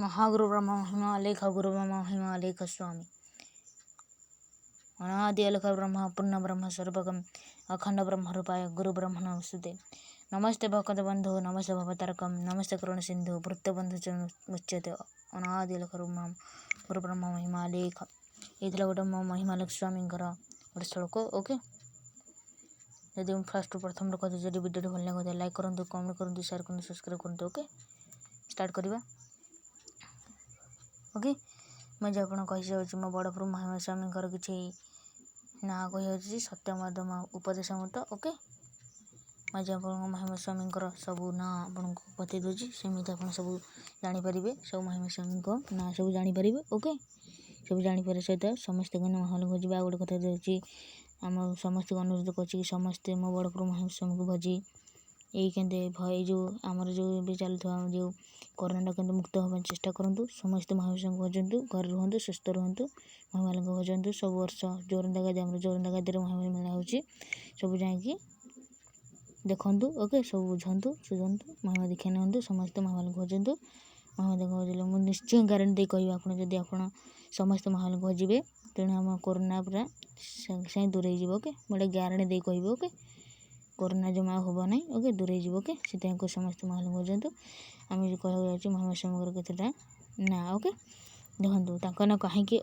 महागुरु ब्रह्म महिमा अलेख गुरु ब्रह्म महिमा अलेख स्वामी अनादि अलख ब्रह्म पूर्ण ब्रह्म सर्वगम अखंड ब्रह्म रूपाय गुरु ब्रह्म नमस्ते नमस्ते भक्त बंधु नमस्ते भवतारकम नमस्ते करुण सिंधु वृत्तबंधु मुच्यते अनादि अलख गुरु ब्रह्म महिमा अलेख ये गोटे मो महिमा अलेख स्वामी गोटे श्लोक ओके जदि फास्ट प्रथम कहते जब वीडियो भल लगे लाइक करूँ कमेंट करूँ शेयर करूँ सब्सक्राइब करूँ ओके स्टार्ट करवा ओके मुझे आप कही मो बड़ प्रभु महिमा स्वामी किसी ना कही सत्यमाधम उपदेश मत ओके मुझे आप महिमा स्वामी सब ना आपको बतई दूसरी सेमती आप सब जानीपर सब महिमा स्वामी ना सब जानीपर ओके सब जानीपर सहित समस्त महल भोजी गोटे कथा दूसरी आम समस्त अनुरोध कर समस्ते मो बड़ प्रभु महिमा स्वामी को भोजी यही जो आमर जो भी चलता जो कोरोना के मुक्त होगा चेष्टा करूँ समस्त महाविष्णु भजतु घर रुहतु सुस्थ रुहतु महामाल को भजतु सब वर्ष जोरंदा गादी आम जोरंदा गादी महामारी मेला हो सब जा देखु ओके सब बुझंतु सुझंतु महामारी दीक्षा नियंतु समस्त महामाल को भजतु महामारी को भजले मुझे निश्चय गारंटी कह आप समस्त महामाल को भजबे तेणु आम कोरोना पूरा सागे दूरे ओके गोटे ग्यारंटी दे कह ओके कोरोना जमा हम ना ओके दूरे ओके से समस्त महल भजतु आम जो कह महामारी स्वामी केतटा ना ओके देखो ना कहीं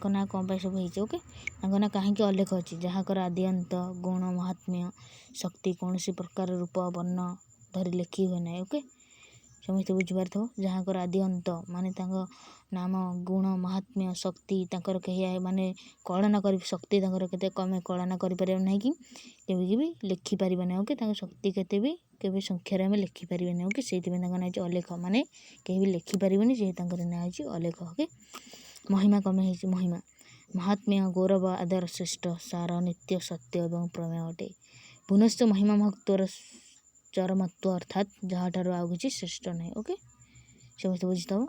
ना कौन सब हो ओके ना कहीं अलेख अच्छी जहाँकर आदि अंत गुण महात्म्य शक्ति कौन सी प्रकार रूप वर्ण धरी लेखि हुए ना ओके समस्त बुझीपार जहाँकर आदि अंत माने नाम गुण महात्म्य शक्ति कहीं माने कलना कर शक्ति के कमे कलना कर ना कि भी लिखिपर ना ओके शक्ति के संख्यार आम लिखिपर ना ओके से ना अलेख माने कहीं भी लिखिपर जे ना अलेख ओके महिमा कमे महिमा महात्म्य गौरव आदर श्रेष्ठ सार नित्य सत्य एवं प्रमेय अटे पुनश्च महिमा भक्तर चरमत्व अर्थात जहाँ ठार आउ कि श्रेष्ठ ना ओके समस्त बुझीथव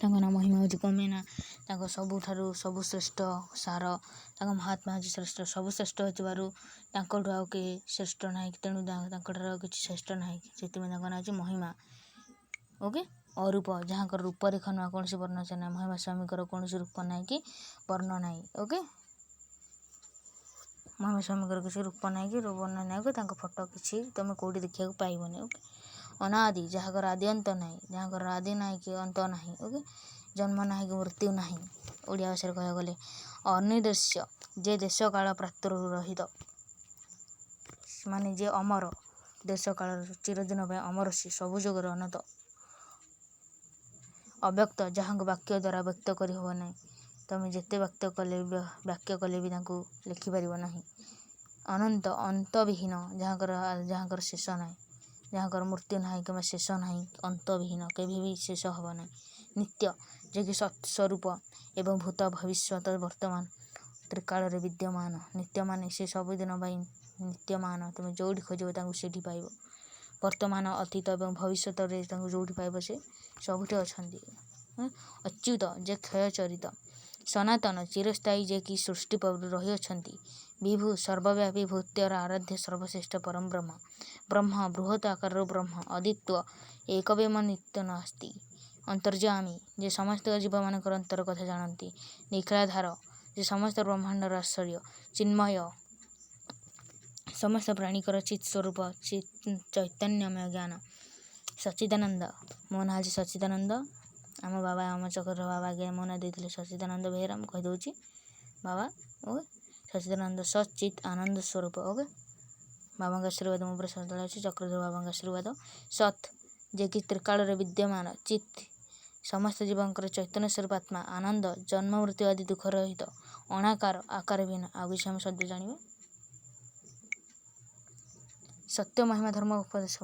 ना महिमा हूँ कमे ना सबुठारु सबु श्रेष्ठ सार महात्मा हूँ श्रेष्ठ सबु श्रेष्ठ हो आउ कि श्रेष्ठ ना तेणु कि श्रेष्ठ ना से ना महिमा ओके अरूप जहाँ रूप रेखा नुआ कौन सी वर्ण ना महिमा स्वामी कौन रूप ना कि वर्ण ना ओके महिमा स्वामी किसी रूप ना कि वर्ण ना कि फोटो किसी तुम कौटी देखा पाइबनी ओके अनादि जहाँकर आदि अंत ना जहाँकर आदि ना कि अंत ना ओके जन्म ना कि मृत्यु ना ओडिया भाषा कह गले अनिर्देश्य जे देश काल प्राप्त रहित माने जे अमर देश काल चिरदिन अमर सी सबु जुगर अनंत अव्यक्त जहाँ वाक्य द्वारा व्यक्त कर हो ना तुम जिते वाक्य कले भी लिखिपर ना अनंत अंतविहीन जहाँकर शेष ना जहाँकर मृत्यु ना कि शेष ना अंतविहीन केभी भी शेष हम ना नित्य जे कि सत्स्वरूप एवं भूत भविष्यत वर्तमान त्रिकाल विद्यमान नित्य मान से सबुदिन भाई नित्यमान तुम जोड़ी खोज से पाइब वर्तमान अतीत एवं भविष्यत जो पाइब से सबुठे अच्छा अच्युत जे क्षय चरित सनातन चिरस्थायी जे कि सृष्टि रही विभु सर्वव्यापी भूत्यर आराध्य सर्वश्रेष्ठ परम ब्रह्म ब्रह्म बृहत आकार ब्रह्म अदित्व एकवेम नित्य नास्ति अंतर्जामी जे समस्त जीव मान अंतर कथा जानती निखिलाधार जे समस्त ब्रह्मांडर आश्चर्य चिन्मय समस्त प्राणीकर चित् स्वरूप चैतन्यमय ज्ञान सच्चिदानंद मो ना आज सच्चिदानंद आम बाबा आम चक्र बाबा आगे मो ना देते सच्चिदानंद बेहेरा कहीदे बाबा ओके सच्चिदानंद सचित आनंद स्वरूप ओके बाबा आशीर्वाद मो पर सदा अच्छी चक्रधर बाबा आशीर्वाद सत् जे कि त्रिकाल विद्यमान चित् समस्त जीवंकर चैतन्य स्वरूप आत्मा आनंद जन्म मृत्यु आदि दुख रहित अणाकार आकार भिन्न आउ कि आम शब्द जाना सत्य महिमा धर्म उपदेश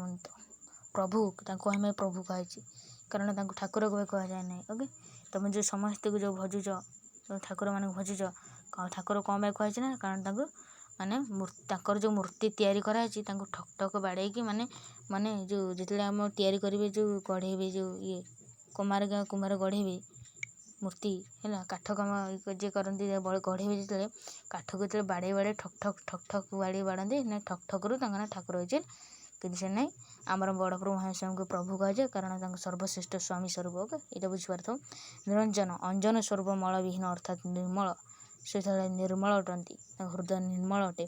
प्रभु हमें प्रभु कही कारण ठाकुर को कह जाए ना ओके तुम जो समस्त को जो भजुच ठाकुर मान भजुच ठाकुर कौन भाई कही ना कारण माने जो मूर्ति तैयारी कराई ठक ठक बाड़े माने माने जो जिते आम तैयारी करेंगे जो गढ़े जो ये कुमार गढ़े मूर्ति है काठ कम जे करती गढ़े जो काठ को जो बाड़े ठक ठक ठक ठक बाड़ी बाड़े ना ठक ठक रू ठाकुर हो କିନ୍ତୁ ସେ ନାହିଁ ଆମର ବଡ଼ ପ୍ରଭୁ ମହାସ୍ୱାମୀଙ୍କୁ ପ୍ରଭୁ କୁହାଯାଏ କାରଣ ତାଙ୍କ ସର୍ବଶ୍ରେଷ୍ଠ ସ୍ୱାମୀ ସ୍ୱରୂପ। ଓକେ, ଏଇଟା ବୁଝିପାରିଥାଉ। ନିରଞ୍ଜନ ଅଞ୍ଜନ ସ୍ୱରୂପ ମଳବିହୀନ ଅର୍ଥାତ୍ ନିର୍ମଳ, ସେତେବେଳେ ନିର୍ମଳ ଅଟନ୍ତି, ତାଙ୍କ ହୃଦୟ ନିର୍ମଳ ଅଟେ।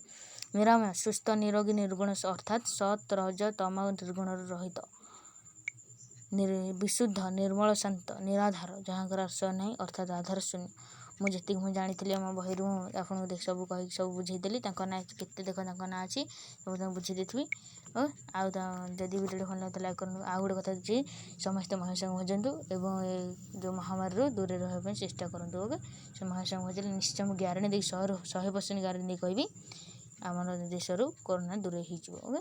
ନିରାମୟ ସୁସ୍ଥ ନିରୋଗୀ ନିର୍ଗୁଣ ଅର୍ଥାତ୍ ସତ୍ ରଜ ତମ ନିର୍ଗୁଣରୁ ରହିତ। ବିଶୁଦ୍ଧ ନିର୍ମଳ ଶାନ୍ତ ନିରାଧାର, ଯାହାଙ୍କର ଆଶ୍ରୟ ନାହିଁ ଅର୍ଥାତ୍ ଆଧାର ଶୂନ୍ୟ। ମୁଁ ଯେତିକି ମୁଁ ଜାଣିଥିଲି ଆମ ବହିରୁ ମୁଁ ଆପଣଙ୍କୁ ସବୁ କହିକି ସବୁ ବୁଝେଇଦେଲି। ତାଙ୍କ ନାଁ କେତେ ଦେଖ ତାଙ୍କ ନାଁ ଅଛି ସବୁ ତାଙ୍କୁ ବୁଝେଇ ଦେଇଥିବି। ଆଉ ଯଦି ଭିଡ଼ିଓ ଭଲ ଲାଗିଲା ଲାଇକ୍ କରନ୍ତୁ। ଆଉ ଗୋଟେ କଥା ହେଉଛି ସମସ୍ତେ ମହାସ୍ୱାମୀଙ୍କୁ ଭଜନ୍ତୁ ଏବଂ ଏ ଯେଉଁ ମହାମାରୀରୁ ଦୂରରେ ରହିବା ପାଇଁ ଚେଷ୍ଟା କରନ୍ତୁ। ଓକେ, ସେ ମହାସ୍ୱାମୀଙ୍କୁ ଭଜିଲେ ନିଶ୍ଚୟ ମୁଁ ଗ୍ୟାରେଣ୍ଟି ଦେଇକି 100% ଗ୍ୟାରେଣ୍ଟି ଦେଇ କହିବି ଆମର ଦେଶରୁ କରୋନା ଦୂରେଇ ହେଇଯିବ। ଓକେ,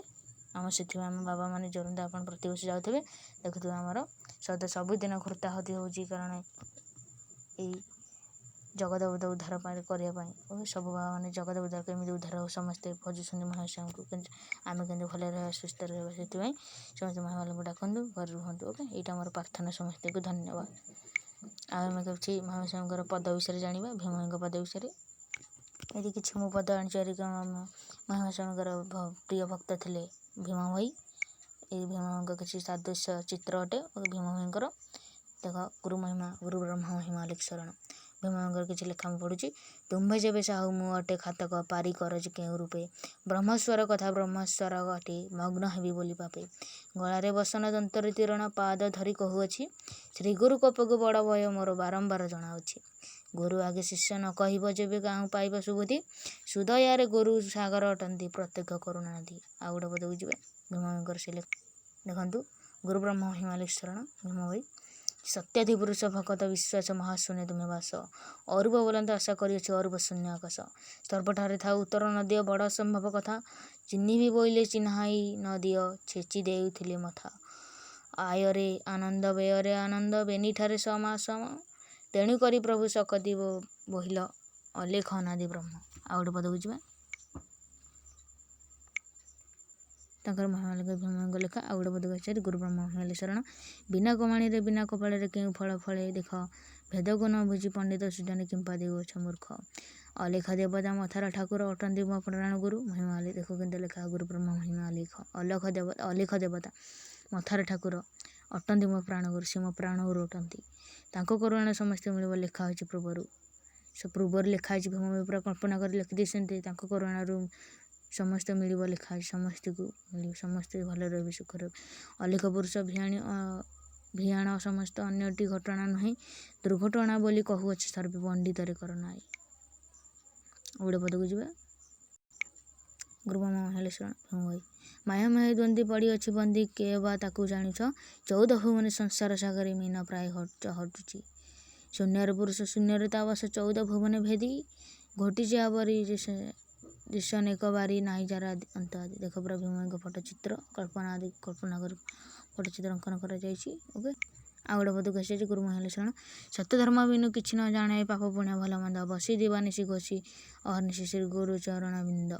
ଆମ ସେଥିପାଇଁ ଆମ ବାବାମାନେ ଜରୁରୀ ଆପଣ ପ୍ରତିବର୍ଷ ଯାଉଥିବେ ଦେଖୁଥିବେ ଆମର ସବୁଦିନ ଘୃତାହୁତି ହେଉଛି କାରଣ ଏଇ ଜଗତକୁ ଉଦ୍ଧାର କରିବା ପାଇଁ। ଓକେ, ସବୁ ବାବାମାନେ ଜଗତକୁ ଉଦ୍ଧାର କେମିତି ଉଦ୍ଧାର ହଉ ସମସ୍ତେ ଖୋଜୁଛନ୍ତି ମହାସ୍ୱାମୀଙ୍କୁ, କିନ୍ତୁ ଆମେ କେମିତି ଭଲରେ ରହିବା ସୁସ୍ଥ ରହିବା ସେଥିପାଇଁ ସମସ୍ତେ ମହାମାରୀଙ୍କୁ ଡାକନ୍ତୁ, ଘରେ ରୁହନ୍ତୁ। ଓକେ, ଏଇଟା ଆମର ପ୍ରାର୍ଥନା ସମସ୍ତଙ୍କୁ ଧନ୍ୟବାଦ। ଆଉ ଆମେ କିଛି ମହାସ୍ୱାମୀଙ୍କର ପଦ ବିଷୟରେ ଜାଣିବା, ଭୀମଙ୍କ ପଦ ବିଷୟରେ। ଏଠି କିଛି ମୁଁ ପଦ ଆଣିଛି ମହାସ୍ୱାମୀଙ୍କର ପ୍ରିୟ ଭକ୍ତ ଥିଲେ ଭୀମ ଭୋଇ। ଏଇ ଭୀମଙ୍କ କିଛି ସାଦୃଶ୍ୟ ଚିତ୍ର ଅଟେ ଭୀମ ଭୋଇଙ୍କର। ଦେଖ ଗୁରୁ ମହିମା ଗୁରୁ ବ୍ରହ୍ମ ମହିମା ଲେଖରଣ ଭୀମଙ୍କର କିଛି ଲେଖା ମୁଁ ପଢ଼ୁଛି। ତୁମ୍ଭେ ଯେବେ ସାହୁ ମୁଁ ଅଟେ ଖାତକ ପାରି କରଜ କେଉଁ ରୂପେ, ବ୍ରହ୍ମସ୍ୱର କଥା ବ୍ରହ୍ମସ୍ୱର ଅଟେ ମଗ୍ନ ହେବି ବୋଲି ପାପେ, ଗଳାରେ ବସନ ଦନ୍ତରେ ତୀରଣ ପାଦ ଧରି କହୁଅଛି, ଶ୍ରୀ ଗୁରୁ କୋପକୁ ବଡ଼ ଭୟ ମୋର ବାରମ୍ବାର ଜଣାଅଛି। ଗୁରୁ ଆଗେ ଶିଷ୍ୟ ନ କହିବ ଯେବେ କାହୁଁ ପାଇବ ସୁବୁଦ୍ଧି, ସୁଦୟାରେ ଗୁରୁ ସାଗର ଅଟନ୍ତି ପ୍ରତ୍ୟକ୍ଷ କରୁନାହାନ୍ତି। ଆଉ ଗୋଟେ ପଦକୁ ଯିବେ ଭୀମଙ୍କର ସେ ଦେଖନ୍ତୁ ଗୁରୁ ବ୍ରହ୍ମ ହିମାଲେଶ୍ୱରଣ ଭୀମ ଭୋଇ। ସତ୍ୟାଧି ପୁରୁଷ ଭକତ ବିଶ୍ୱାସ ମହାଶୂନ୍ୟ ତୁମେ ବାସ, ଅରୂପ ବୋଲନ୍ତ ଆଶା କରିଅଛି ଅରୂପ ଶୂନ୍ୟ ଆକାଶ, ସର୍ବଠାରେ ଥାଉ ଉତ୍ତର ନଦିଅ ବଡ଼ ଅସମ୍ଭବ କଥା, ଚିହ୍ନିବି ବୋଇଲେ ଚିହ୍ନାଇ ନଦିଅ ଛେଚି ଦେଉଥିଲେ ମଥା, ଆୟରେ ଆନନ୍ଦ ବ୍ୟୟରେ ଆନନ୍ଦ ବେନିଠାରେ ସମାସମ, ତେଣୁ କରି ପ୍ରଭୁ ଶକତି ବୋହିଲ ଅଲେଖ ଅନାଦି ବ୍ରହ୍ମ। ଆଉ ଗୋଟେ ପଦକୁ ଯିବା ତାଙ୍କର ଭୀମଙ୍କ ଲେଖା। ଆଉ ଗୋଟେ ପଦକୁ ଆସିଛି ଗୁରୁ ବ୍ରହ୍ମ ହେଲେ ଶରଣ। ବିନା କମାଣିରେ ବିନା କପାଳରେ କେଉଁ ଫଳ ଫଳେ ଦେଖ, ଭେଦକୁ ନ ବୁଝି ପଣ୍ଡିତ ସୁଜାନି କିମ୍ପା ଦେଉଅଛ ମୂର୍ଖ, ଅଲେଖ ଦେବତା ମଥାର ଠାକୁର ଅଟନ୍ତି ମୋ ପ୍ରାଣ ଗୁରୁ ମହିମା ଦେଖ କିନ୍ତୁ ଲେଖା ଗୁରୁ ବ୍ରହ୍ମ ମହିମା ଅଲେଖ ଦେବତା ମଥାର ଠାକୁର ଅଟନ୍ତି ମୋ ପ୍ରାଣ ଗୁରୁ, ସେ ମୋ ପ୍ରାଣ ଗୁରୁ ଅଟନ୍ତି, ତାଙ୍କ କରୁଣାରେ ସମସ୍ତେ ମିଳିବ ଲେଖା ହେଉଛି ପୂର୍ବରୁ। ପୂର୍ବରୁ ଲେଖା ହେଇଛି ଭୀମ ପୁରା କଳ୍ପନା କରି ଲେଖିଦେଇଛନ୍ତି ତାଙ୍କ କରୁଣାରୁ ସମସ୍ତେ ମିଳିବ ଲେଖା ଅଛି, ସମସ୍ତଙ୍କୁ ମିଳିବ, ସମସ୍ତେ ଭଲରେ ରହିବେ ସୁଖରେ। ଅଲେଖ ପୁରୁଷ ଭିଆଣ ସମସ୍ତ ଅନ୍ୟଟି ଘଟଣା ନୁହେଁ, ଦୁର୍ଘଟଣା ବୋଲି କହୁଅଛି ସର୍ବେ ପଣ୍ଡିତରେ କର ନାହିଁ। ଗୋଟେ ପଦକୁ ଯିବା ଗୁରୁବ୍ରହ୍ମ ହେଲେ ଭୀମ ଭୋଇ। ମାୟାମୟ ଦ୍ୱନ୍ଦ୍ୱୀ ପଡ଼ିଅଛି ବନ୍ଦୀ କେ ବା ତାକୁ ଜାଣିଛ, 14 ଭୁବନେ ସଂସାର ସାଗରେ ମୀନ ପ୍ରାୟ ହଟୁଛି, ଶୂନ୍ୟର ପୁରୁଷ ଶୂନ୍ୟରେ ତା ବାସ 14 ଭୁବନେ ଭେଦି, ଘଟିଛି ଆବରି ଦେଶ ଅନେକ ବାରି ନାହିଁ ଯାରା ଅନ୍ତ ଆଦି। ଦେଖ ପୁରା ଭୀମଙ୍କ ଫଟୋଚିତ୍ର କଳ୍ପନା କରି ଫଟୋଚିତ୍ର ଅଙ୍କନ କରାଯାଇଛି। ଓକେ, ଆଉ ଗୋଟେ ପଦକୁ ଆସିଯାଇଛି ଗୁରୁ ମହିଲେ ଶରଣ। ସତ୍ୟ ଧର୍ମ ବିନୁ କିଛି ନ ଜାଣେ ପାପ ପୁଣ୍ୟ ଭଲ ମନ୍ଦ, ବସି ଦିବାନିଶି ଘୋଷି ଅହର୍ନିଶି ଶ୍ରୀ ଗୁରୁ ଚରଣ ବିନ୍ଦ,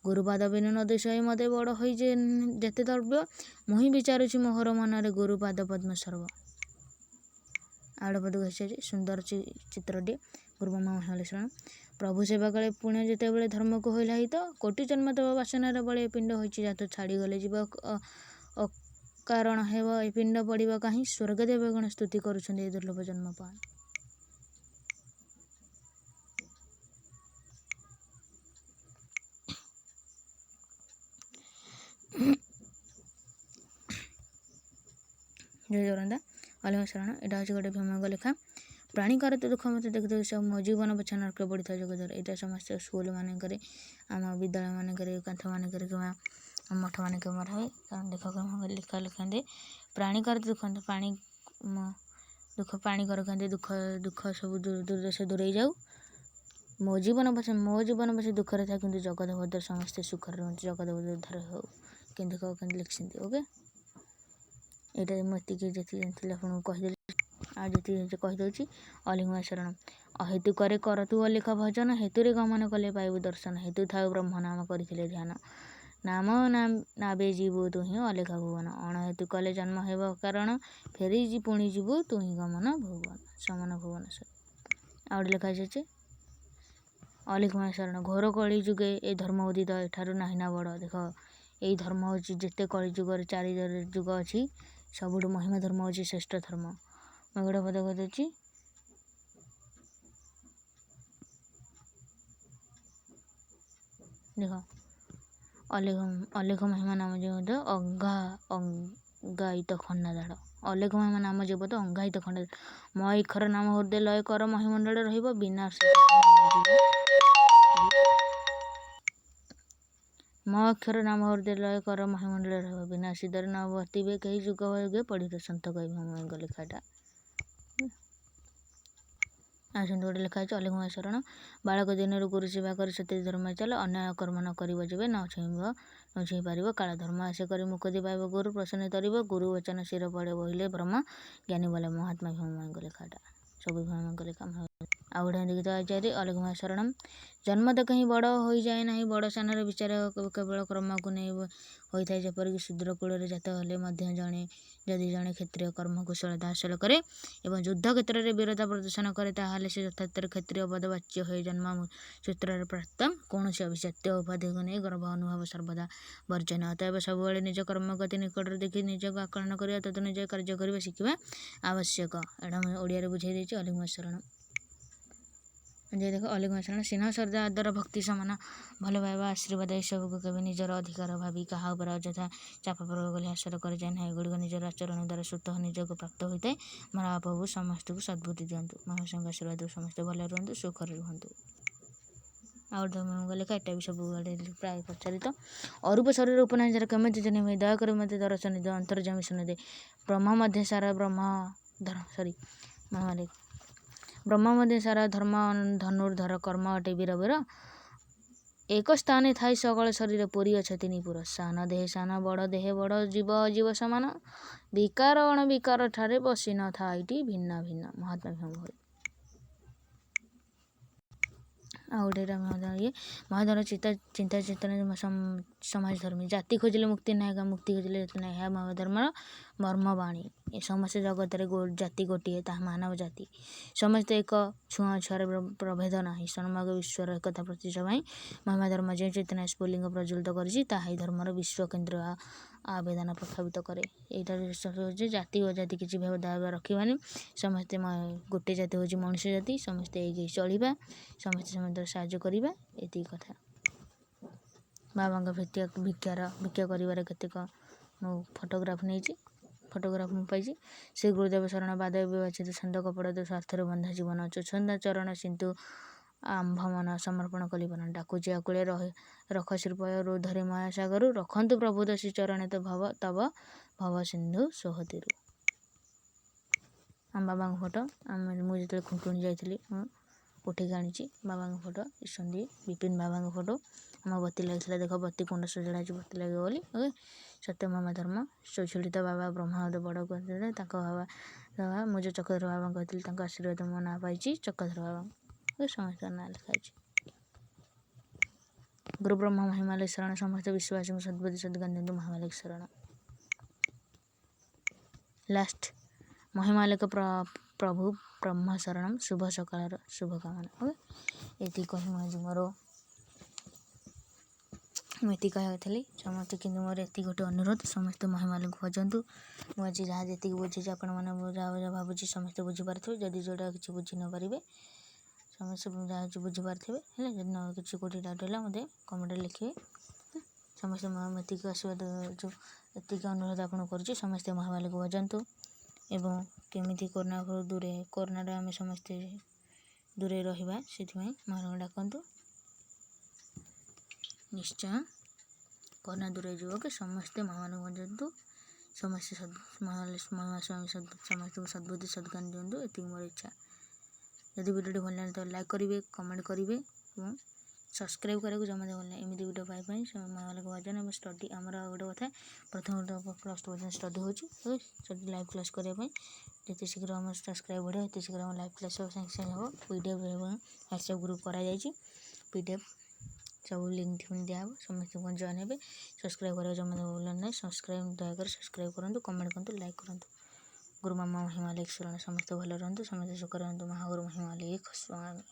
ଗୁରୁପାଦ ବିନୁ ନ ଦେଶ ମତେ ବଡ଼ ହୋଇ ଯେତେ ଦ୍ରବ୍ୟ, ମୁହିଁ ବିଚାରୁଛି ମୋହର ମନରେ ଗୁରୁପାଦ ପଦ୍ମ ସର୍ବ। ଆଉ ଗୋଟେ ପଦକୁ ଆସିଯାଇଛି ସୁନ୍ଦର ଚିତ୍ରଟିଏ ଗୁରୁ ବ୍ରହ୍ମ ହେଲେ ଶରଣ। ପ୍ରଭୁ ସେବା କଳେ ପୁଣ୍ୟ ଯେତେବେଳେ ଧର୍ମକୁ ହୋଇଲା ହିତ, କୋଟି ଜନ୍ମ ତବ ବାସନାର ବଳେ ପିଣ୍ଡ ହୋଇଛି ଜାତ, ଛାଡ଼ିଗଲେ ଯିବ ଅକାରଣ ହେବ ଏ ପିଣ୍ଡ ପଡ଼ିବ କାହିଁ, ସ୍ୱର୍ଗଦେବ ଗଣ ସ୍ତୁତି କରୁଛନ୍ତି ଏ ଦୁର୍ଲଭ ଜନ୍ମ ପାଇ। ଜୟ ଜଗନ୍ନାଥ ଅଲେଖ ଶରଣ। ଏଇଟା ହେଉଛି ଗୋଟେ ଭୀମଙ୍କ ଲେଖା। ପ୍ରାଣୀଙ୍କର ତ ଦୁଃଖ ମୋତେ ଦେଖୁଥିବ ସବୁ ମୋ ଜୀବନ ପଛେ ନର୍କ ପଡ଼ିଥାଏ ଜଗତରେ। ଏଇଟା ସମସ୍ତେ ସ୍କୁଲ ମାନଙ୍କରେ ଆମ ବିଦ୍ୟାଳୟ ମାନଙ୍କରେ କାନ୍ଥ ମାନଙ୍କରେ କିମ୍ବା ମଠ ମାନଙ୍କରେ ମରା ହୁଏ। କାରଣ ଲେଖା ଲେଖାନ୍ତି ପ୍ରାଣୀଙ୍କର ଦୁଃଖ ପାଣି କରନ୍ତି ଦୁଃଖ ସବୁ ଦୁର୍ଦଶା ଦୂରେଇ ଯାଉ, ମୋ ଜୀବନ ପଛେ ଦୁଃଖରେ ଥାଏ କିନ୍ତୁ ଜଗତ ଭଦ୍ର ସମସ୍ତେ ସୁଖରେ ରୁହନ୍ତି, ଜଗତ ଉଦ୍ଧାର ହଉ କେମିତି ଲେଖିଛନ୍ତି। ଓକେ, ଏଇଟା ମୁଁ ଯେତିକି ଜାଣିଥିଲି ଆପଣଙ୍କୁ କହିଦେଲି, ଆଉ ଯେତିକି କହିଦେଉଛି। ଅଲିଙ୍ଗ ଶରଣ। ଅହେତୁ କରେ କର ତୁ ଅଲେଖ ଭଜନ, ହେତୁରେ ଗମନ କଲେ ପାଇବୁ ଦର୍ଶନ, ହେତୁ ଥାଉ ବ୍ରହ୍ମ ନାମ କରିଥିଲେ ଧ୍ୟାନ, ନାମ ନାବେ ଯିବୁ ତୁ ହିଁ ଅଲେଖ ଭୁବନ, ଅଣହେତୁ କଲେ ଜନ୍ମ ହେବ କାରଣ, ଫେରି ପୁଣି ଯିବୁ ତୁ ହିଁ ଗମନ ଭୁବନ ସମନ ଭୁବନେଶ୍ୱର। ଆଉ ଗୋଟେ ଲେଖା ଆସିଛି ଅଲେଖ ଶରଣ। ଘୋର କଳି ଯୁଗେ ଏ ଧର୍ମ ଉଦିତ, ଏଠାରୁ ନାହିଁ ନା ବଡ଼, ଦେଖ यही धर्म हूँ जिते कलिजुगर 4 जुग अच्छी सबुठ महिमा धर्म हूँ श्रेष्ठ धर्म। मैं गोटे पद कहदे देख अलेख महिमा नाम जो ଅଙ୍ଗାୟିତ ଖଣ୍ଡାଧାଡ଼। ଅଲେଖ महिमा नाम जीवତ ଅଙ୍ଗାୟିତ ଖଣ୍ଡାଧାଡ଼। ମୋ ଇକ୍ଷର ନାମ ହୃଦୟ ଲୟ କର ମହିମଣ୍ଡଳ ରହିବ ବିନା ମୋ ଅକ୍ଷର ନାମ ହୃଦୟ ଲୟ କର ମହିମଣ୍ଡଳ ରହିବ ବିନା ସିଦ୍ଧରେ ନ ବର୍ତ୍ତିବେ କେହି ଯୁଗ ଯୁଗେ ପଢ଼ିତ ସନ୍ଥ କହିବେ ମହିମାଙ୍କ ଲେଖାଟା। ଆସନ୍ତୁ ଗୋଟେ ଲେଖା ଅଛି ଅଲେଖ ଶରଣ ବାଳକ ଦିନରୁ ଗୁରୁ ସେବା କରି ସତ୍ୟ ଧର୍ମ ଚାଲ ଅନ୍ୟାୟ କର୍ମ ନ କରିବ ଯିବେ ନ ଛୁଇଁ ପାରିବ କାଳ ଧର୍ମ ଆଶେ କରି ମୁକ୍ତି ପାଇବ ଗୁରୁ ପ୍ରସନ୍ନ ତରିବ ଗୁରୁ ବଚନ ଶିର ପଡ଼େ ବହିଲେ ବ୍ରହ୍ମ ଜ୍ଞାନୀ ବୋଲେ ମହାତ୍ମା ଭୀମଙ୍କ ଲେଖାଟା ସବୁ ଭୀମଙ୍କ ଲେଖା। ଆଉ ଗୋଟେ ଗୀତ ଆଚାର୍ଯ୍ୟ ଅଲେଖ ଶରଣ ଜନ୍ମ ତ କहीं ବଡ଼ ହୋଇଯାଏ ନାହିଁ ବଡ଼ ସ୍ଥାନର ବିଚାର କେବଳ କର୍ମକୁ ନେଇ ହୋଇଥାଏ ଯେପରିକି ଶୂଦ୍ର କୂଳରେ ଜାତ ହେଲେ ମଧ୍ୟ ଯଦି ଜଣେ କ୍ଷତ୍ରିୟ କର୍ମ କୁଶଳତା ହାସଲ କରେ ଏବଂ ଯୁଦ୍ଧ କ୍ଷେତ୍ରରେ ବୀରତା ପ୍ରଦର୍ଶନ କରେ ତାହେଲେ ସେ ଯଥାର୍ଥରେ କ୍ଷତ୍ରିୟ ପଦବାଚ୍ୟ ହୋଇ ଜନ୍ମ ସୂତ୍ରରେ ପ୍ରାପ୍ତ କୌଣସି ଅଭିଜାତ୍ୟ ଉପାଧିକୁ ନେଇ ଗର୍ବ ଅନୁଭବ ସର୍ବଦା ବର୍ଜନ। ଅତଏବ ସବୁବେଳେ ନିଜ କର୍ମଗତି ନିକଟରେ ଦେଖି ନିଜକୁ ଆକଳନ କରିବା ତଥା ନିଜ କାର୍ଯ୍ୟ କରିବା ଶିଖିବା ଆବଶ୍ୟକ। ଏଇଟା ମୁଁ ଓଡ଼ିଆରେ ବୁଝାଇ ଦେଇଛି ଅଲେଖ ଶରଣ। ଦେଖ ଅଲେଖ ଶରଣ ସ୍ନେହ ଶ୍ରଦ୍ଧା ଆଦର ଭକ୍ତି ସମାନ ଭଲ ପାଇବା ଆଶୀର୍ବାଦ ଏସବୁକୁ କେବେ ନିଜର ଅଧିକାର ଭାବି କାହା ଉପରେ ଅଯଥା ଚାପ ପ୍ରୟୋଗ କଲେ ହାସଲ କରାଯାଏ ନାହିଁ। ଏଗୁଡ଼ିକ ନିଜର ଆଚରଣ ଦ୍ୱାରା ସ୍ୱତଃ ନିଜକୁ ପ୍ରାପ୍ତ ହୋଇଥାଏ। ମହାପ୍ରଭୁ ସମସ୍ତଙ୍କୁ ସଦ୍ବୁଦ୍ଧି ଦିଅନ୍ତୁ। ମହାପ୍ରଭୁଙ୍କ ଆଶୀର୍ବାଦ ସମସ୍ତେ ଭଲରେ ରୁହନ୍ତୁ ସୁଖରେ ରୁହନ୍ତୁ। ଆଉ ଧର୍ମଙ୍କ ଲେଖା ଏଟା ବି ସବୁଆଡ଼େ ପ୍ରାୟ ପ୍ରଚାରିତ। ଅରୂପ ଶରୀର ଉପନାଶରେ କେମିତି ଜନେ ହୁଏ ଦୟାକରି ମୋତେ ଦର୍ଶନ ଦିଅ ଅନ୍ତର୍ଯାମୀ ଶୁଣିଦେ ବ୍ରହ୍ମ ମଧ୍ୟ ସାରା ବ୍ରହ୍ମ ମଧ୍ୟ ସାରା ଧର୍ମ ଧନୁର୍ଧର କର୍ମ ଅଟେ ବୀର ଏକ ସ୍ଥାନେ ଥାଇ ସକଳ ଶରୀର ପୁରୀ ଅଛତି ନିପୁର ସାନ ଦେହେ ସାନ ବଡ଼ ଦେହେ ବଡ଼ ଜୀବ ଅଜୀବ ସମାନ ବିକାର ଅଣବିକାର ଠାରେ ବସି ନ ଥାଇଟି ଭିନ୍ନ ଭିନ୍ନ ମହାତ୍ମା ଭୀମ ଭଳି। ଆଉ ଗୋଟେ ମହାଧର ଚିନ୍ତା ଚେତନା ସମାଜ ଧର୍ମୀ ଜାତି ଖୋଜିଲେ ମୁକ୍ତି ନାହିଁ ମୁକ୍ତି ଖୋଜିଲେ ଜାତି ନାହିଁ ଏହା ଧର୍ମର ମର୍ମବାଣୀ। ଏ ସମସ୍ତ ଜଗତରେ ଜାତି ଗୋଟିଏ ତାହା ମାନବ ଜାତି ସମସ୍ତେ ଏକ ଛୁଆଁଛୁଆର ପ୍ରଭେଦ ନାହିଁ ସମଗ୍ର ବିଶ୍ୱର ଏକତା ପ୍ରତିଷ୍ଠା ପାଇଁ ମହିମା ଧର୍ମ ଯେଉଁ ଚେତନା ସ୍ଫୁଲିଙ୍ଗ ପ୍ରଜ୍ୱଳିତ କରିଛି ତାହା ଏହି ଧର୍ମର ବିଶ୍ୱ କେନ୍ଦ୍ର ଆବେଦନ ପ୍ରଭାବିତ କରେ। ଏଇଟାର ହେଉଛି ଜାତି ଓ ଜାତି କିଛି ଭେଦଭାବ ରଖିବାନି ସମସ୍ତେ ଗୋଟେ ଜାତି ହେଉଛି ମଣିଷ ଜାତି ସମସ୍ତେ ଏଗେଇ ଚଳିବା ସମସ୍ତେ ସମସ୍ତଙ୍କର ସାହାଯ୍ୟ କରିବା ଏତିକି କଥା। ବାବାଙ୍କ ଭିକ୍ଷା କରିବାର କେତେକ ମୁଁ ଫଟୋଗ୍ରାଫ ନେଇଛି ଫଟୋଗ୍ରାଫ ମୁଁ ପାଇଛି। ଶ୍ରୀ ଗୁରୁଦେବ ଶରଣ ବାଦ ବିବାଚିତ ଛନ୍ଦ କପଡ଼ ସ୍ୱାର୍ଥରେ ବନ୍ଧା ଜୀବନ ଚୋଛନ୍ଦା ଚରଣ ସିନ୍ଧୁ ଆମ୍ଭ ମନ ସମର୍ପଣ କଲିବନ ଡାକୁଛି ଆକୁଳେ ରଖ ଶ୍ରୀପୟ ରୁଧରେ ମାୟା ସାଗରୁ ରଖନ୍ତୁ ପ୍ରଭୁ ଦଶୀ ଚରଣେ ତ ତବ ଭବ ସିନ୍ଧୁ ସୋହତିରୁ। ଆମ ବାବାଙ୍କ ଫଟୋ ମୁଁ ଯେତେବେଳେ ଖୁଣ୍ଟୁଣି ଯାଇଥିଲି ମୁଁ ଉଠେଇକି ଆଣିଛି ବାବାଙ୍କ ଫଟୋ ଇସନ୍ତି ବିପିନ ବାବାଙ୍କ ଫଟୋ ଆମ ବତୀ ଲାଗିଥିଲା ଦେଖ ବତୀ କୁଣ୍ଡ ସଜଡ଼ା ହେଇଛି ବତୀ ଲାଗିବ ବୋଲି ଓକେ। ସତ୍ୟଭାମା ଧର୍ମ ସୁଚଳିତ ବାବା ବ୍ରହ୍ମାନନ୍ଦ ବଡ଼ କରିଥିଲେ ତାଙ୍କ ବାବା ମୁଁ ଯେଉଁ ଚକ୍ରଧର ବାବାଙ୍କୁ କହିଥିଲି ତାଙ୍କ ଆଶୀର୍ବାଦ ମୋ ନାଁ ପାଇଛି ଚକ୍ରଧର ବାବା ସମସ୍ତଙ୍କ ନାଁ ଲେଖା ହେଇଛି। ଗୁରୁ ବ୍ରହ୍ମ ମହିମାଲେଖ ଶରଣ ସମସ୍ତ ବିଶ୍ୱାସୀଙ୍କୁ ସଦ୍ବୁଦ୍ଧି ସଦ୍ଜ୍ଞାନ ଦିଅନ୍ତୁ ମହାମାଲେଖ ଶରଣ। ଲାଷ୍ଟ ମହିମାଲେଖ ପ୍ରଭୁ ବ୍ରହ୍ମ ଶରଣ ଶୁଭ ସକାଳର ଶୁଭକାମନା ଓକେ। ଏତିକି କହି ମୁଁ ଆଜି ମୁଁ ଏତିକି କହିଥିଲି ସମସ୍ତେ କିନ୍ତୁ ମୋର ଏତିକି ଗୋଟେ ଅନୁରୋଧ ସମସ୍ତେ ମହିମାଲେଖ ଭଜନ୍ତୁ। ମୁଁ ଆଜି ଯାହା ଯେତିକି ବୁଝିଛି ଆପଣମାନେ ଯାହା ଭାବୁଛି ସମସ୍ତେ ବୁଝିପାରୁଥିବେ ଯଦି ଯେଉଁଟା କିଛି ବୁଝି ନ ପାରିବେ ସମସ୍ତେ ଯାହା କିଛି ବୁଝିପାରୁଥିବେ ହେଲେ ଯଦି କିଛି କେଉଁଠି ଡାଉଟ୍ ହେଲା ମୋତେ କମେଣ୍ଟରେ ଲେଖିବେ। ସମସ୍ତେ ଏତିକି ଆଶୀର୍ବାଦ ଏତିକି ଅନୁରୋଧ ଆପଣଙ୍କୁ କରୁଛି ସମସ୍ତେ ମହାମାଲେଖ ଭଜନ୍ତୁ ଏବଂ କେମିତି କରୋନାରୁ ଆମେ ସମସ୍ତେ ଦୂରେଇ ରହିବା ସେଥିପାଇଁ ମହାମାଲେଖ ଡାକନ୍ତୁ ନିଶ୍ଚୟ କରୋନା ଦୂରେଇ ଯିବ କି ସମସ୍ତେ ମହାମାଲେଖ ଭଜନ୍ତୁ ସମସ୍ତେ ସମସ୍ତଙ୍କୁ ସଦ୍ବୁଦ୍ଧି ସଦ୍ଜ୍ଞାନ ଦିଅନ୍ତୁ ଏତିକି ମୋର ଇଚ୍ଛା। ଯଦି ଭିଡ଼ିଓଟି ଭଲ ଲାଗେ ତ ଲାଇକ୍ କରିବେ କମେଣ୍ଟ କରିବେ ଏବଂ ସବସ୍କ୍ରାଇବ୍ କରିବାକୁ ଜମା ଭଲ ନାହିଁ ଏମିତି ଭିଡ଼ିଓ ପାଇବା ପାଇଁ ମହାମାଲେଖ ଭଜନ ଏବଂ ଷ୍ଟଡ଼ି ଆମର ଗୋଟେ କଥା ପ୍ରଥମ +2 ପର୍ଯ୍ୟନ୍ତ ଷ୍ଟଡ଼ି ହେଉଛି ଷ୍ଟଡ଼ି ଲାଇଭ୍ କ୍ଲାସ୍ କରିବା ପାଇଁ ଯେତେ ଶୀଘ୍ର ଆମର ସବସ୍କ୍ରାଇବ୍ ବଢ଼ିବ ସେତେ ଶୀଘ୍ର ଆମ ଲାଇଭ୍ କ୍ଲାସ୍ ସାଙ୍ଗେ ସାଙ୍ଗେ ହେବ। PDF ଏବଂ ହ୍ୱାଟ୍ସଆପ୍ ଗ୍ରୁପ୍ କରାଯାଇଛି PDF ସବୁ ଲିଙ୍କ୍ ଦିଆହେବ ସମସ୍ତେ ଜଏନ୍ ହେବେ। ସବସ୍କ୍ରାଇବ୍ କରିବାକୁ ଜମା ଭଲ ନାହିଁ ଦୟାକରି ସବସ୍କ୍ରାଇବ୍ କରନ୍ତୁ କମେଣ୍ଟ କରନ୍ତୁ ଲାଇକ୍ କରନ୍ତୁ। ଗୁରୁ ମାମା ମହିମାଲେଖ ଶରଣ ସମସ୍ତେ ଭଲ ରୁହନ୍ତୁ ସମସ୍ତେ ସୁଖ ରୁହନ୍ତୁ ମହାଗୁରୁ ମହିମାଲେଖ ସ୍ୱାମୀ।